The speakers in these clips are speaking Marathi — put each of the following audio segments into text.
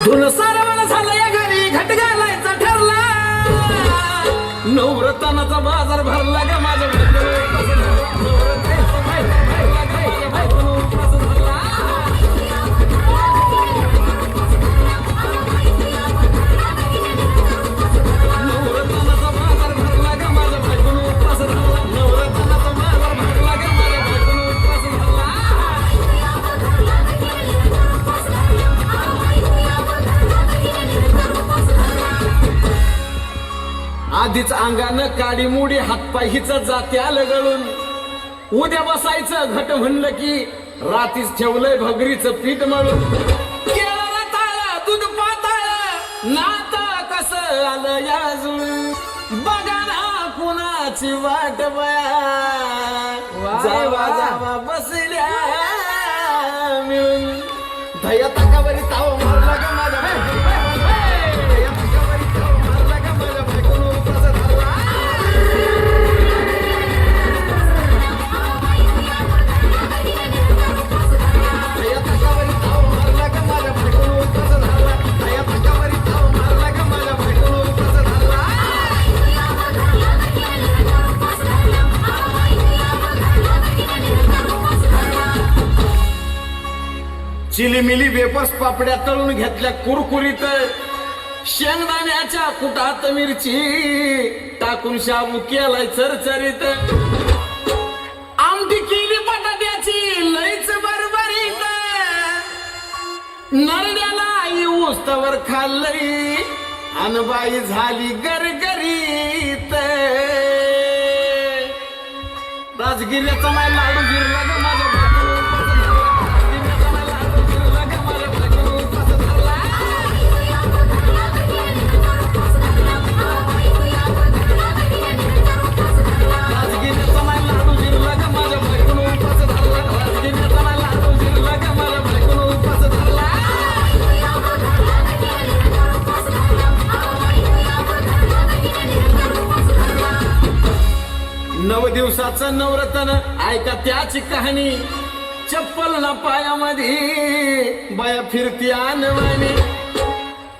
धुन सारवण झालं या घरी घट घालायचा ठरला नवरत्नाचा बाजार भरला ग माझ्या आधीच अंगानं काडी मुडी हातपाय हिच जाते आलं गळून उद्या बसायचं घट म्हणलं की रातीच ठेवलंय भगरीचं पीठ मळून केळं रताळं दूध पाताळ नाता कसं आलं या जुळून बघा ना कुणाची वाट बया जावा जावा बसल्या मिळून धया ताकावरी ताव मारला ग माझ्या चिलीमिली वेपर्स पापड्या तळून घेतल्या कुरकुरीत शेंगदाण्याच्या कुटात मिरची टाकून शाबू केलाय चरचरीत आमटी केली बटाट्याची लईच बरबरीत नरड्याला आई उस्तवर खाल्लई अनबाई झाली गरगरीत राजगिऱ्याचा माय लाडू गिरला ग माझ्या नव दिवसाचं नवरत्न ऐका त्याची कहाणी चप्पल ना पायामध्ये बाया फिरती आणवानी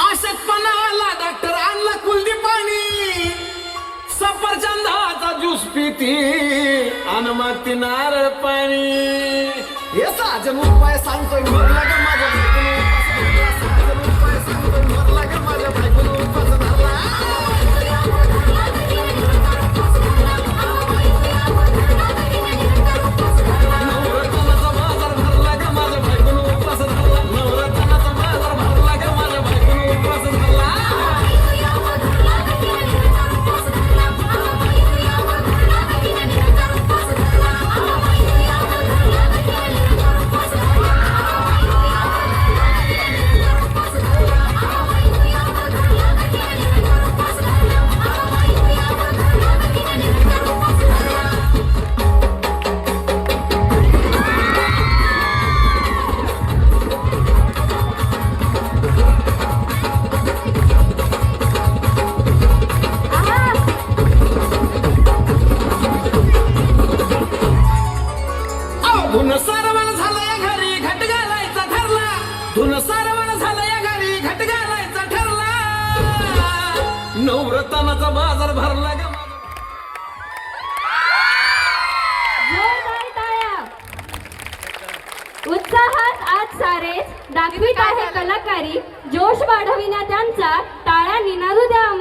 अशक्तपणा आला डॉक्टर आणला कुलदी पाणी सफरचंदाचा ज्यूस पिती आणि मग ती नारळ पाणी हे साजन उपाय सांगतोय मरला ग माझ्या धुन सारवण झालं या घरी घट घालायचा ठरला धुन सारवण झालं या घरी घट घालायचा ठरला नवरत्नाचा बाजार भरला ग जोरदार टाळ्या. उत्साहात आज सारे दाखवित आहे कलाकारी जोश वाढविण्यात